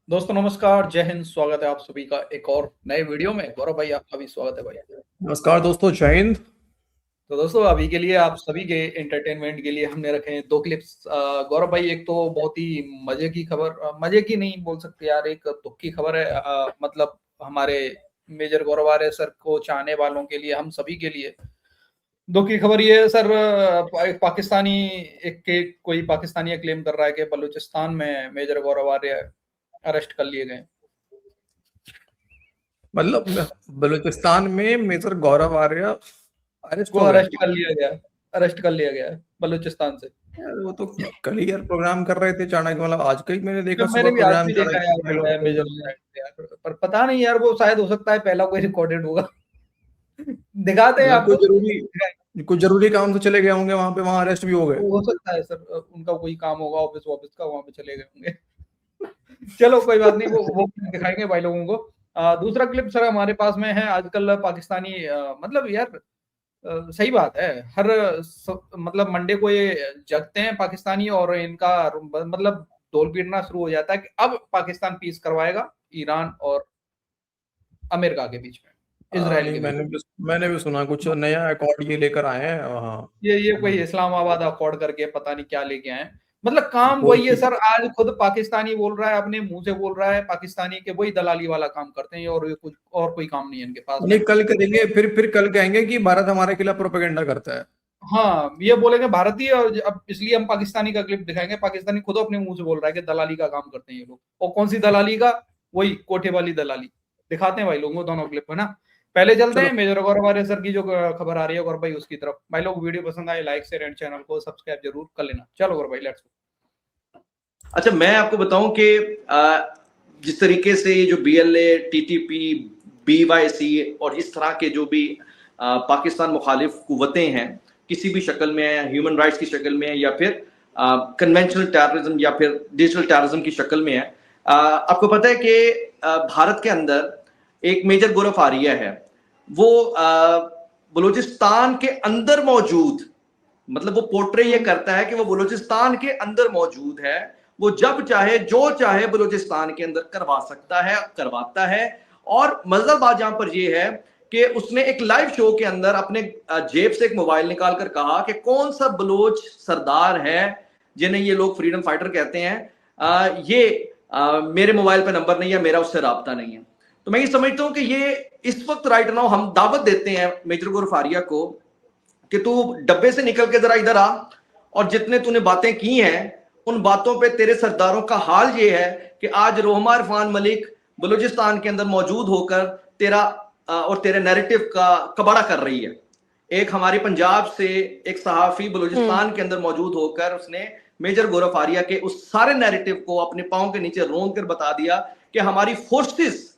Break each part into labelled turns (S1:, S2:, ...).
S1: दोस्तों नमस्कार, जय हिंद। स्वागत है आप सभी का एक और नए वीडियो में। गौरव भाई, आपका भी स्वागत है भाई।
S2: नमस्कार दोस्तों, जय हिंद।
S1: तो दोस्तों, अभी के लिए आप सभी के एंटरटेनमेंट के लिए हमने रखे हैं दो क्लिप्स। गौरव भाई, एक तो बहुत ही मजे की खबर, मजे की नहीं बोल सकते यार, एक दुख की खबर है। मतलब हमारे मेजर गौरव आर्य सर को चाहने वालों के लिए, हम सभी के लिए दुख की खबर ये है सर। एक पाकिस्तानी, कोई पाकिस्तानी क्लेम कर रहा है कि बलूचिस्तान में मेजर गौरव आर्य अरेस्ट कर लिए गए।
S2: मतलब बलूचिस्तान में मेजर गौरव आर्य अरेस्ट
S1: को
S2: हो गए।
S1: अरेस्ट कर लिया गया है बलूचिस्तान से।
S2: यार वो तो कल ही यार प्रोग्राम कर रहे थे चाणक्य, मतलब आज का ही मैंने देखा
S1: जब मैंने
S2: सुबह
S1: भी आज
S2: प्रोग्राम
S1: भी देखा यार,
S2: चाणक्य
S1: बताया मेजर
S2: में।
S1: साइड पे यार, पर पता नहीं यार, वो शायद हो सकता है पहला कोई रिकॉर्डेड होगा। दिखाते हैं
S2: मतलब
S1: आपको।
S2: कुछ जरूरी काम से चले गए होंगे वहां पे, वहां अरेस्ट भी हो गए।
S1: हो सकता है सर, उनका कोई काम होगा ऑफिस ऑफिस का, वहां पे चले गए होंगे। चलो कोई बात नहीं, वो दिखाएंगे भाई लोगों को। दूसरा क्लिप सर हमारे पास में है। आजकल पाकिस्तानी मतलब यार, सही बात है। मतलब मंडे को ये जगते हैं पाकिस्तानी, और इनका मतलब ढोल पीटना शुरू हो जाता है कि अब पाकिस्तान पीस करवाएगा ईरान और अमेरिका के बीच में, इसराइल
S2: नहीं,
S1: के बीच
S2: मैंने भी सुना कुछ
S1: में।
S2: नया अकॉर्ड ये लेकर आए हैं। हाँ।
S1: ये कोई इस्लामाबाद अकॉर्ड करके पता नहीं क्या लेके आए हैं। मतलब काम वही है
S2: फोर्टी।
S1: सर। आज खुद पाकिस्तानी बोल रहा है, अपने मुंह से बोल रहा है पाकिस्तानी के वही दलाली वाला काम करते हैं, और ये कुछ और कोई काम नहीं है इनके पास में।
S2: नहीं, कल करेंगे, फिर कल कहेंगे कि भारत हमारे खिलाफ प्रोपेगेंडा करता है।
S1: हाँ, ये बोलेंगे भारतीय, और अब इसलिए हम पाकिस्तानी का क्लिप दिखाएंगे। पाकिस्तानी खुद अपने मुंह से बोल रहा है कि दलाली का काम करते हैं ये लोग। और कौन सी दलाली का? वही कोठे वाली दलाली। दिखाते हैं भाई लोगों को दोनों क्लिप, है ना। पहले चलते
S2: चलो।
S1: हैं मेजर गौरव आर्य सर की जो खबर आ रही है, गौरव भाई उसकी तरफ। भाई लोग, वीडियो पसंद आए लाइक शेयर एंड चैनल को सब्सक्राइब जरूर कर लेना। चलो गौरव भाई, लेट्स।
S3: अच्छा, मैं आपको बताऊं कि जिस तरीके से ये जो बीएलए, टीटीपी, बीवाईसी और इस तरह के जो भी पाकिस्तान मुखालिफ कुव्वतें हैं, किसी भी शक्ल में है, ह्यूमन राइट्स की शक्ल में है या फिर कन्वेंशनल टेररिज्म या फिर डिजिटल टेररिज्म की शक्ल में है। आपको पता है कि भारत के अंदर एक मेजर गौरव आर्य है। वो बलूचिस्तान के अंदर मौजूद, मतलब वो पोर्ट्रे ये करता है कि वो बलूचिस्तान के अंदर मौजूद है। वो जब चाहे जो चाहे बलूचिस्तान के अंदर करवा सकता है, करवाता है। और मजेदार बात यहां पर ये है कि उसने एक लाइव शो के अंदर अपने जेब से एक मोबाइल निकाल कर कहा कि कौन सा बलोच सरदार है जिन्हें ये लोग फ्रीडम फाइटर कहते हैं, मेरे मोबाइल पे नंबर नहीं है, मेरा उससे राब्ता नहीं है। तो मैं ये समझता हूं कि ये इस वक्त राइट नाउ हम दावत देते हैं मेजर गौरव आर्य को कि तू डब्बे से निकल के जरा इधर आ, और जितने तूने बातें की हैं उन बातों पे तेरे सरदारों का हाल ये है कि आज रोहमा इरफान मलिक बलूचिस्तान के अंदर मौजूद होकर तेरा और तेरे नैरेटिव का कबाड़ा कर रही है। एक हमारे पंजाब से एक सहाफी बलूचिस्तान के अंदर मौजूद होकर उसने मेजर गौरव आर्य के उस सारे नैरेटिव को अपने पांव के नीचे रोंद कर बता दिया कि हमारी फोर्सेस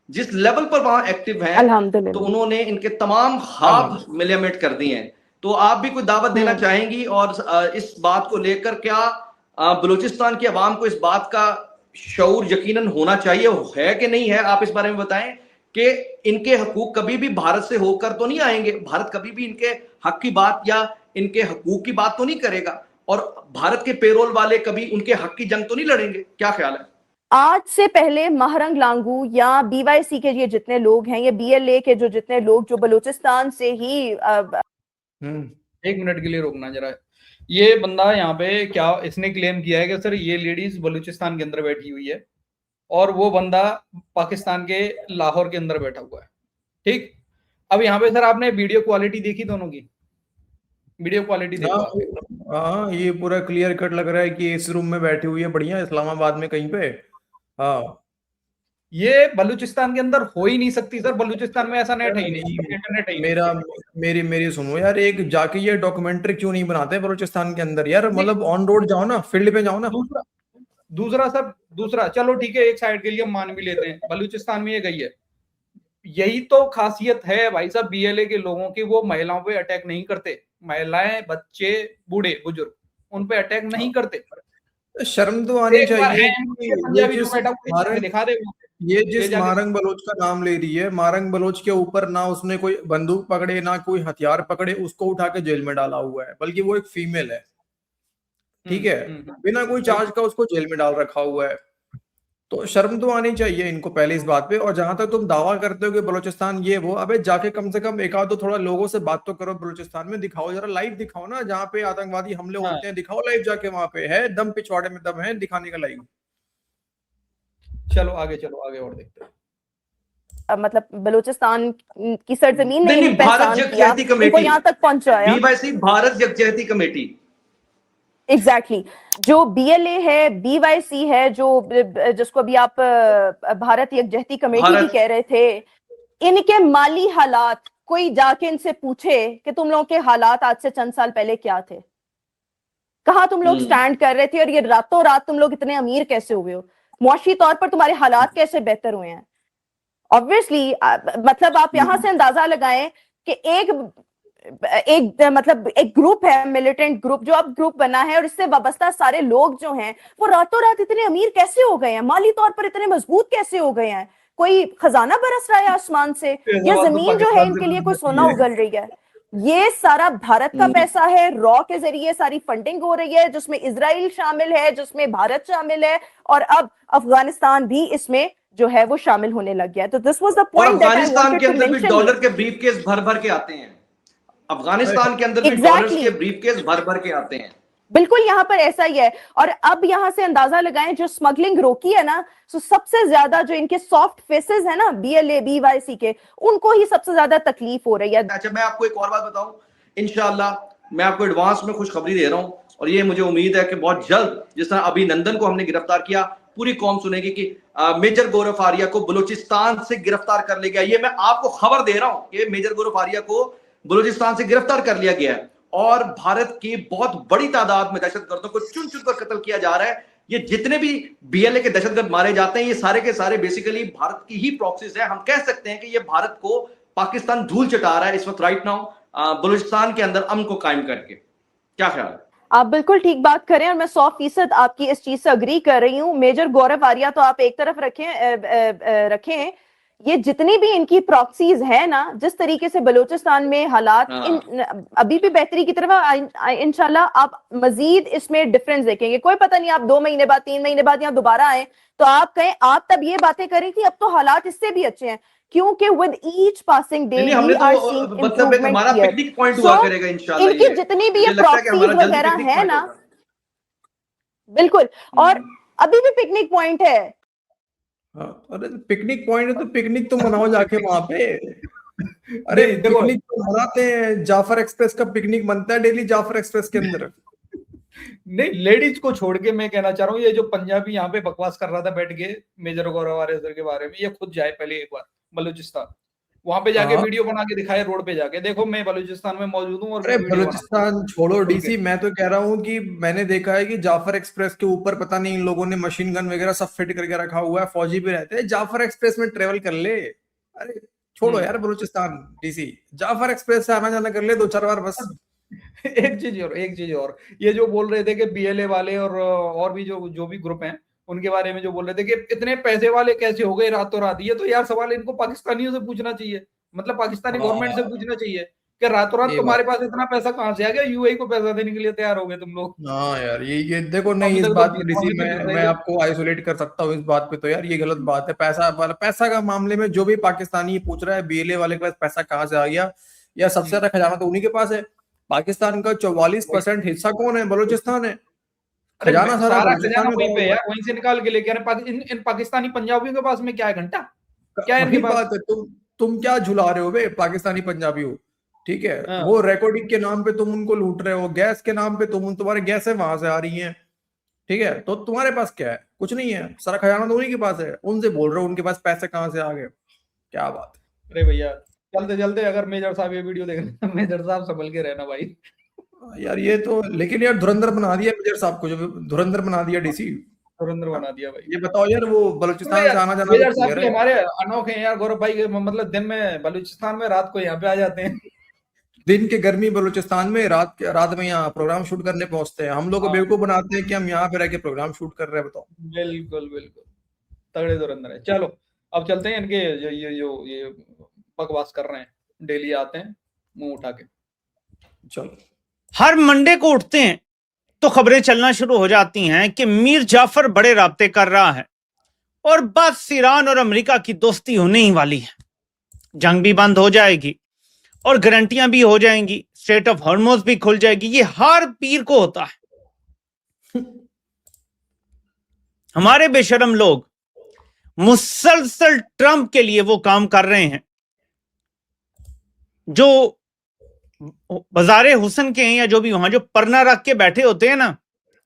S3: जिस लेवल पर वहां एक्टिव हैं, तो उन्होंने इनके तमाम हाथ मिलियमेट कर दिए हैं। तो आप भी कोई दावत देना चाहेंगी, और इस बात को लेकर क्या बलूचिस्तान की आवाम को इस बात का शऊर यकीनन होना चाहिए, है कि नहीं है? आप इस बारे में बताएं कि इनके हकूक कभी भी भारत से होकर तो नहीं आएंगे, भारत कभी भी इनके हक की बात या इनके हकूक की बात तो नहीं करेगा, और भारत के पेरोल वाले कभी उनके हक की जंग तो नहीं लड़ेंगे। क्या ख्याल है?
S4: आज से पहले महरंग लांगू या बीवाईसी के ये जितने लोग हैं, ये बीएलए के जो जितने लोग जो बलूचिस्तान से ही
S1: एक मिनट के लिए रोकना जरा। ये बंदा यहाँ पे क्या इसने क्लेम किया है कि सर ये लेडीज बलूचिस्तान के अंदर बैठी हुई है, और वो बंदा पाकिस्तान के लाहौर के अंदर बैठा हुआ है। ठीक। अब यहाँ पे सर आपने वीडियो क्वालिटी देखी दोनों की? वीडियो क्वालिटी देखो आप।
S2: हाँ, ये पूरा क्लियर कट लग रहा है कि इस रूम में बैठी हुई है बढ़िया, इस्लामाबाद में कहीं पे। हाँ।
S1: ये बलूचिस्तान के अंदर हो ही नहीं सकती सर। बलूचिस्तान में ऐसा नेट
S2: यार
S1: है ही नहीं,
S2: नहीं,
S1: इंटरनेट है ही नहीं।
S2: मेरा मेरी मेरी सुनो यार, एक जाके ये डॉक्यूमेंट्री क्यों नहीं बनाते बलूचिस्तान के अंदर यार?
S1: नहीं,
S2: मतलब ऑन रोड जाओ ना, फील्ड पे जाओ ना।
S1: दूसरा दूसरा सर, दूसरा चलो ठीक है, एक साइड के लिए हम मान भी लेते हैं, बलूचिस्तान में ये गई है। यही तो खासियत है भाई साहब बीएलए के लोगों की, वो महिलाओं पे अटैक नहीं करते। महिलाएं, बच्चे, बूढ़े बुजुर्ग, उन पे अटैक नहीं करते।
S2: शर्म तो आनी
S1: एक बार
S2: चाहिए
S1: है
S2: कि ये
S1: पंजाबी जो
S2: जिस
S1: बैठा हुआ है, जाके
S2: मारंग
S1: दिखा दे वो।
S2: ये
S1: ले
S2: जिस
S1: जाके
S2: मारंग बलोच का नाम ले रही है, मारंग बलोच के ऊपर ना उसने कोई बंदूक पकड़े ना कोई हथियार पकड़े, उसको उठा के जेल में डाला हुआ है, बल्कि वो एक फीमेल है। ठीक है, बिना कोई चार्ज का उसको जेल में डाल रखा हुआ है। तो शर्म तो आनी चाहिए इनको पहले इस बात पे। और जहां तक तुम दावा करते हो कि बलूचिस्तान ये वो, अबे जाके कम से कम एक आध तो थोड़ा लोगों से बात तो करो बलूचिस्तान में, दिखाओ जरा, लाइव दिखाओ ना, जहाँ पे आतंकवादी हमले
S1: हाँ।
S2: होते हैं दिखाओ लाइव जाके, वहां पे है दम, पिछवाड़े में दम है दिखाने का लाइव।
S1: चलो आगे और देखते हैं।
S4: मतलब बलूचिस्तान की सरजमीन ने
S3: नहीं,
S4: इन्हें
S3: भारत
S4: पहचान
S3: जगजहती
S4: किया, इनको
S3: कमेटी,
S4: यहाँ तक पहुंचाया।
S3: बीवाईसी भारत जगजहती कमेटी।
S4: एग्जैक्टली जो बीएलए है, बीवाईसी है, जो जिसको अभी आप भारत यकजहती कमेटी भी कह रहे थे, इनके माली हालात, कोई जाके इनसे पूछे कि तुम लोगों के हालात आज से चंद साल पहले क्या थे, कहाँ तुम लोग स्टैंड कर रहे थे, और ये रातों रात तुम लोग इतने अमीर कैसे हुए हो, मुआशी तौर पर तुम्हारे हालात कैसे बेहतर हुए हैं। ऑब्वियसली मतलब आप यहां से अंदाजा लगाएं कि एक ग्रुप है, मिलिटेंट ग्रुप, जो अब ग्रुप बना है, और इससे वाबस्ता सारे लोग जो हैं वो रातों रात इतने अमीर कैसे हो गए हैं, माली तौर पर इतने मजबूत कैसे हो गए हैं। कोई खजाना बरस रहा है आसमान से, या जमीन जो है इनके लिए कोई सोना उगल रही है। ये सारा भारत का पैसा है, रॉ के जरिए सारी फंडिंग हो रही है, जिसमें इजराइल शामिल है, जिसमें भारत शामिल है, और अब अफगानिस्तान भी इसमें जो है वो शामिल होने लग गया है। तो this was the point that I wanted to mention.
S3: Afghanistan के अंदर भी डॉलर के ब्रीफकेस भर भर के आते हैं, अफगानिस्तान के अंदर भी डॉलर्स के ब्रीफकेस भर भर के आते हैं।
S4: बिल्कुल यहाँ पर ऐसा ही है। और अब यहां से अंदाजा लगाएं, जो स्मगलिंग रोकी है ना, तो सबसे ज्यादा जो इनके सॉफ्ट फेसेस है ना, बीएलए बीवाईसी के, उनको ही सबसे ज्यादा तकलीफ हो रही है।
S3: अच्छा, मैं आपको एक और बात बताऊं, इंशाल्लाह मैं आपको एडवांस में खुशखबरी दे रहा हूं, और ये मुझे उम्मीद है कि बहुत जल्द, जिस तरह अभिनंदन को हमने गिरफ्तार किया, पूरी कौम सुनेगी कि मेजर गौरव आर्या को बलूचिस्तान से गिरफ्तार कर लिया गया। ये मैं आपको खबर दे रहा हूं कि मेजर गौरव आर्या को बलूचिस्तान से गिरफ्तार कर लिया गया है, और भारत की बहुत बड़ी तादाद में दहशतगर्दों को चुन चुन कर कत्ल किया जा रहा है। ये जितने भी बीएलए के दहशतगर्द मारे जाते हैं, ये सारे के सारे बेसिकली भारत की ही प्रॉक्सीज है। हम कह सकते हैं कि ये भारत को पाकिस्तान धूल चटा रहा है इस वक्त, राइट नाउ, बलूचिस्तान के अंदर अमन को कायम करके। क्या ख्याल है?
S4: आप बिल्कुल ठीक बात करें, और मैं 100% आपकी इस चीज से अग्री कर रही हूँ। मेजर गौरव आर्या तो आप एक तरफ रखें, ये जितनी भी इनकी प्रॉक्सीज है ना, जिस तरीके से बलूचिस्तान में हालात अभी भी बेहतरी की तरफ, इंशाल्लाह आप मजीद इसमें डिफरेंस देखेंगे। कोई पता नहीं, आप 2 महीने बाद 3 महीने बाद यहाँ दोबारा आए तो आप कहें आप तब ये बातें करी थी, अब तो हालात इससे भी अच्छे हैं, क्योंकि with each passing day we are seeing improvement.
S3: हमारा पिकनिक पॉइंट हुआ करेगा इंशाल्लाह।
S4: इनकी जितनी भी ये प्रॉक्सीज वगैरह है ना, बिल्कुल, और अभी भी पिकनिक पॉइंट है।
S2: अरे पिकनिक पॉइंट है तो पिकनिक तो मनाओ जाके वहां पे। अरे पिकनिक तो मनाते हैं, जाफर एक्सप्रेस का पिकनिक बनता है डेली जाफर एक्सप्रेस के अंदर।
S1: नहीं, लेडीज को छोड़ के मैं कहना चाह रहा हूँ, ये जो पंजाबी यहाँ पे बकवास कर रहा था बैठ के मेजर गौरव आर्या सर के बारे में, ये खुद जाए पहले एक बार बलूचिस्तान, वहां पे जाके वीडियो बना के दिखाए, रोड पे जाके देखो मैं बलूचिस्तान में मौजूद हूँ। और
S2: अरे बलूचिस्तान छोड़ो डीसी, मैं तो कह रहा हूँ कि मैंने देखा है कि जाफर एक्सप्रेस के ऊपर पता नहीं इन लोगों ने मशीन गन वगैरह सब फिट करके रखा हुआ है, फौजी भी रहते हैं, जाफर एक्सप्रेस में ट्रेवल कर ले। अरे छोड़ो यार बलूचिस्तान डीसी, जाफर एक्सप्रेस से आना जाना कर ले 2-4 बार बस।
S1: एक चीज और ये जो बोल रहे थे कि बीएलए वाले और भी जो भी ग्रुप हैं उनके बारे में जो बोल रहे थे कि इतने पैसे वाले कैसे हो गए रातों रात, ये तो यार सवाल इनको पाकिस्तानियों से पूछना चाहिए, मतलब पाकिस्तानी गवर्नमेंट से पूछना चाहिए कि रातों रात तुम्हारे पास इतना पैसा कहां से आ गया, यूएई को पैसा देने के लिए तैयार हो गए तुम लोग।
S2: हाँ यार ये देखो, नहीं इस बात पे डीसी मैं आपको आइसोलेट कर सकता हूँ इस बात पे, तो यार ये गलत बात है। पैसा का मामले में जो भी पाकिस्तानी पूछ रहा है बीएलए वाले के पास पैसा कहाँ से आ गया, या सबसे ज्यादा खजाना तो उन्हीं के पास है। पाकिस्तान का 44% हिस्सा कौन है? बलूचिस्तान है। खजाना
S1: सारा खजाना वहीं पे है, वहीं से निकाल के लेके इन पाकिस्तानी पंजाबियों के पास में क्या है, घंटा क्या है इनके पास?
S2: बात है, तुम क्या झुला रहे हो बे पाकिस्तानी पंजाबी हो, ठीक है? वो रिकॉर्डिंग के नाम पे तुम उनको लूट रहे हो, गैस के नाम पे तुम्हारे गैसें वहां से आ रही हैं, ठीक है? तो तुम्हारे पास क्या है? कुछ नहीं है, सारा खजाना तो उन्हीं के पास है। उनसे बोल रहे हो उनके पास पैसे कहाँ से आ गए, क्या बात है?
S1: अरे भैया चलते अगर मेजर साहब ये वीडियो देख रहे हैं, मेजर साहब संभल के रहना भाई
S2: यार ये तो, लेकिन यार धुरंधर बना दिया मेजर साहब को, जो धुरंधर बना दिया डीसी,
S1: धुरंधर बना दिया भाई।
S2: ये बताओ यार, वो बलूचिस्तान से आना जाना
S1: मेजर साहब भी हमारे अनोखे हैं यार गौरव भाई, मतलब दिन में बलूचिस्तान में, रात को यहाँ पे आ जाते हैं।
S2: दिन के गर्मी बलूचिस्तान में, रात में यहाँ प्रोग्राम शूट करने पहुंचते हैं। हम लोग को बेवकूफ बनाते हैं कि हम यहाँ पे रह के प्रोग्राम शूट कर रहे हैं, बताओ।
S1: बिल्कुल तगड़े धुरंधर है। चलो अब चलते हैं, इनके ये बकवास कर रहे हैं, डेली आते हैं मुंह उठा के।
S2: चलो,
S5: हर मंडे को उठते हैं तो खबरें चलना शुरू हो जाती हैं कि मीर जाफर बड़े राब्ते कर रहा है, और बस ईरान और अमेरिका की दोस्ती होने ही वाली है, जंग भी बंद हो जाएगी और गारंटियां भी हो जाएंगी, स्ट्रेट ऑफ हॉर्मुज भी खुल जाएगी। ये हर पीर को होता है। हमारे बेशरम लोग मुसलसल ट्रंप के लिए वो काम कर रहे हैं जो बाजारे हुसन के हैं, या जो भी वहां जो परना रख के बैठे होते हैं ना,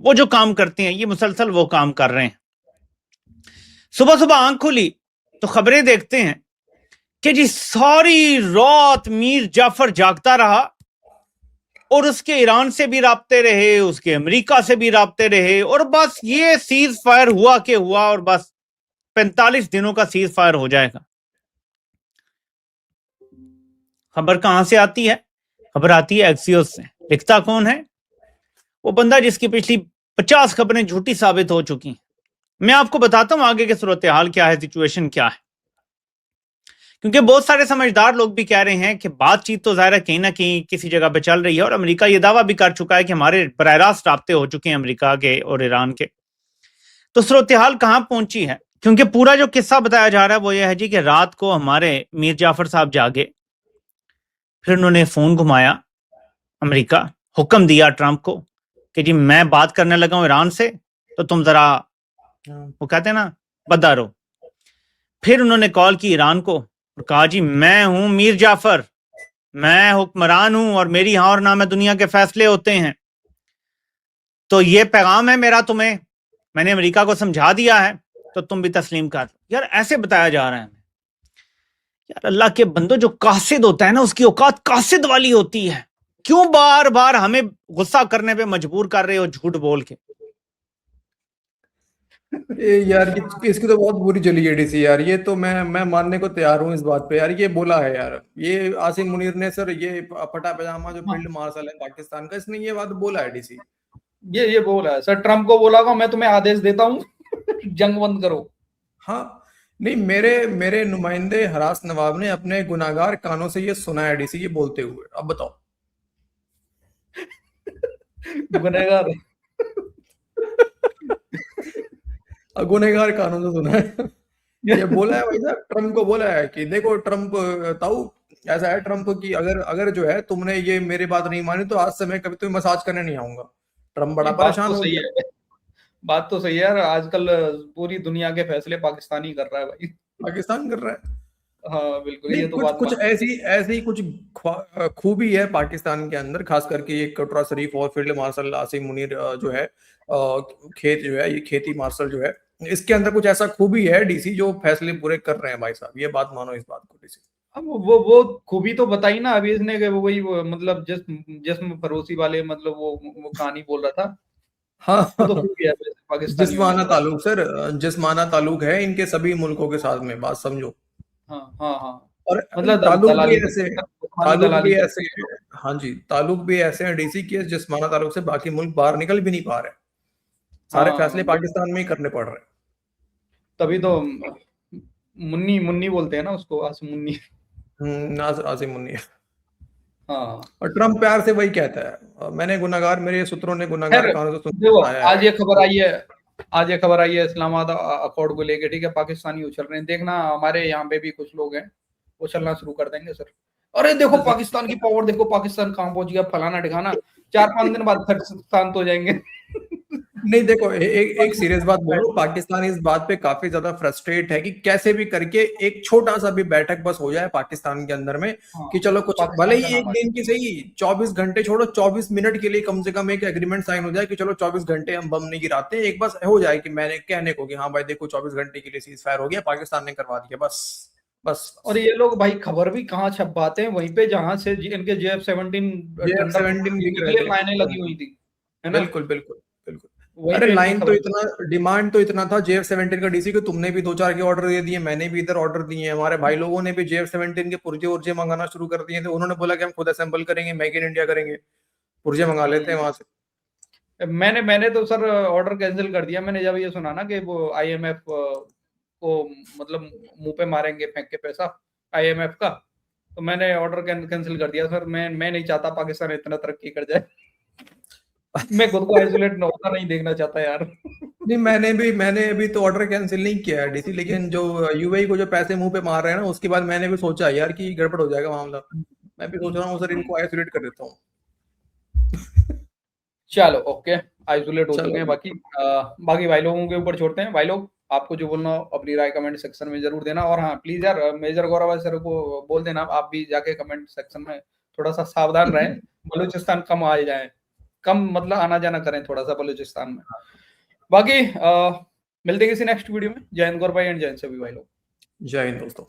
S5: वो जो काम करते हैं, ये मुसलसल वो काम कर रहे हैं। सुबह सुबह आंख खुली तो खबरें देखते हैं कि जी सारी रात मीर जाफर जागता रहा और उसके ईरान से भी राब्ते रहे, उसके अमेरिका से भी राब्ते रहे, और बस ये सीज फायर हुआ के हुआ, और बस 45 दिनों का सीज फायर हो जाएगा। खबर कहां से आती है? खबर आती है एक्सियोस से। लिखता कौन है? वो बंदा जिसकी पिछली 50 खबरें झूठी साबित हो चुकी हैं। मैं आपको बताता हूं आगे के सूरत हाल क्या है, सिचुएशन क्या है, क्योंकि बहुत सारे समझदार लोग भी कह रहे हैं कि बातचीत तो ज़ाहिर है कहीं ना कहीं किसी जगह पे चल रही है, और अमेरिका ये दावा भी कर चुका है कि हमारे बराह रास्त राब्ते हो चुके हैं अमेरिका के और ईरान के। तो सूरत हाल कहां पहुंची है? क्योंकि पूरा जो किस्सा बताया जा रहा है वो ये है जी कि रात को हमारे मीर जाफर साहब जागे, फिर उन्होंने फोन घुमाया, अमेरिका हुक्म दिया ट्रंप को कि जी मैं बात करने लगा हूं ईरान से, तो तुम जरा वो कहते हैं ना बदा रहो। फिर उन्होंने कॉल की ईरान को और कहा जी मैं हूं मीर जाफर, मैं हुक्मरान हूं और मेरी हाँ और ना में दुनिया के फैसले होते हैं, तो ये पैगाम है मेरा तुम्हें, मैंने अमेरिका को समझा दिया है, तो तुम भी तस्लीम कर। यार ऐसे बताया जा रहा है। यार अल्लाह के बंदो, जो कासिद होता है ना उसकी औकात कासिद वाली होती है। क्यों बार बार हमें गुस्सा करने पे मजबूर कर रहे हो झूठ बोल के?
S2: यार इसकी तो बहुत बुरी चली है डीसी यार। ये तो मैं मानने को तैयार हूँ इस बात पे यार। ये बोला है यार, ये आसिम मुनीर ने सर, ये फटा पजामा जो फील्ड मार्शल है पाकिस्तान का, इसने ये बात बोला है डीसी।
S1: ये बोला है सर, ट्रम्प को बोला मैं तुम्हें आदेश देता हूँ जंग बंद करो।
S2: हाँ नहीं, मेरे नुमाइंदे हरास नवाब ने अपने गुनाहगार कानों से ये सुना है डीसी ये बोलते हुए। अब बताओ।
S1: गुनहगार
S2: गुनहगार कानों से सुना है। ये बोला है भाई साहब, ट्रम्प को बोला है कि देखो ट्रम्प ताऊ, ऐसा है ट्रम्प की, अगर जो है तुमने ये मेरी बात नहीं मानी तो आज से मैं कभी तुम्हें मसाज करने नहीं आऊंगा। ट्रम्प बड़ा परेशान हो गया।
S1: बात तो सही है यार, आजकल पूरी दुनिया के फैसले पाकिस्तानी कर रहा है भाई।
S2: पाकिस्तान कर रहा है।
S1: हाँ बिल्कुल, ये तो बात
S2: कुछ ऐसी कुछ खूबी है पाकिस्तान के अंदर, खास करके ये कटरा शरीफ और फील्ड मार्शल आसिम मुनीर जो है, खेत जो है, ये खेती मार्शल जो है, इसके अंदर कुछ ऐसा खूबी है डीसी जो फैसले पूरे कर रहे हैं भाई साहब। ये बात मानो इस बात को डीसी।
S1: अब वो खूबी तो बताई ना अभी इसने कि वही मतलब जिस्म फरोशी वाले, मतलब वो कहानी बोल रहा था।
S2: हाँ
S1: वो तो खूबी है पाकिस्तानी।
S2: जिस्माना ताल्लुक सर, जिस्माना ताल्लुक है इनके सभी मुल्कों के साथ में, बात समझो।
S1: हाँ हाँ हाँ,
S2: और
S1: मतलब
S2: ताल्लुक भी
S1: दलाली
S2: ऐसे, हाँ जी, ताल्लुक भी ऐसे हैं डीसी के जिस्माना ताल्लुक से बाकी मुल्क बाहर निकल भी नहीं पा रहे। सारे फैसले पाकिस्तान में ही करने पड़ रहे हैं।
S1: तभी तो मुन्नी बोलते हैं ना उसको, आसिम मुन्नी।
S2: आसिम मुन्नी।
S1: हाँ,
S2: और ट्रम्प प्यार से वही कहता है, मैंने गुनाहगार, मेरे सूत्रों ने गुनाहगार कानों से
S1: सुना। आज ये खबर आई है इस्लामाबाद अकॉर्ड को लेके, ठीक है, पाकिस्तानी उछल रहे हैं। देखना हमारे यहाँ पे भी कुछ लोग हैं वो चलना शुरू कर देंगे सर। अरे देखो पाकिस्तान की पावर, देखो पाकिस्तान कहां पहुंच गया, फलाना ठिकाना। 4-5 दिन बाद फिर शांत हो जाएंगे।
S2: नहीं देखो, एक सीरियस बात बोलो, पाकिस्तान इस बात पे काफी ज्यादा फ्रस्ट्रेट है कि कैसे भी करके एक छोटा सा भी बैठक बस हो जाए पाकिस्तान के अंदर में, कि चलो कुछ भले ही एक दिन की सही, 24 घंटे छोड़ो, 24 मिनट के लिए कम से कम एक एग्रीमेंट साइन हो जाए कि चलो 24 घंटे हम बम नहीं गिराते। एक बस हो जाए कि मैंने कहने को कि हाँ भाई देखो 24 घंटे के लिए सीज फायर हो गया, पाकिस्तान ने करवा दिया, बस। और
S1: ये लोग भाई खबर भी कहाँ छपवाते हैं, वहीं पे जहां से इनके JF-17 लाइनें लगी हुई थी, है ना?
S2: बिल्कुल बिल्कुल बिल्कुल। अरे लाइन तो इतना, डिमांड तो इतना था JF-17 का डीसी को, तुमने भी 2-4 के ऑर्डर दे दिए, मैंने भी इधर ऑर्डर दिए, हमारे भाई लोगों ने भी JF-17 के पुर्जे मंगाना शुरू कर दिए थे। उन्होंने बोला कि हम खुद असेंबल करेंगे, मेक इन इंडिया करेंगे, पुर्जे मंगा लेते हैं वहां से।
S1: मैंने तो सर ऑर्डर कैंसिल कर दिया। मैंने जब ये सुना ना कि वो IMF को मतलब मुंह पे मारेंगे फेंक के पैसा IMF का, तो मैंने ऑर्डर कैंसिल कर दिया सर। मैं नहीं चाहता पाकिस्तान इतना तरक्की कर जाए। मैं खुद को आइसोलेट होता नहीं देखना चाहता यार।
S2: नहीं, मैंने अभी तो ऑर्डर कैंसिल नहीं किया है डीसी, लेकिन जो यूएई को जो पैसे मुंह पे मार रहे हैं ना, उसके बाद मैंने भी सोचा यार कि गड़बड़ हो जाएगा मामला। मैं भी सोच रहा हूँ सर इनको आइसोलेट कर देता हूँ।
S1: चलो ओके, आइसोलेट हो
S2: चलो।
S1: चुके हैं। बाकी भाई लोगों के ऊपर छोड़ते हैं। भाई लोग आपको जो बोलना हो अपनी राय कमेंट सेक्शन में जरूर देना, और हाँ प्लीज यार मेजर गौरव सर को बोल देना आप भी जाके कमेंट सेक्शन में थोड़ा सा सावधान रहें, बलूचिस्तान कम आ जाए, कम मतलब आना जाना करें थोड़ा सा बलूचिस्तान में। बाकी मिलते हैं किसी नेक्स्ट वीडियो में। जय हिंद गौरव भाई एंड जय हिंद सभी भाई लोग।
S2: जय हिंद दोस्तों।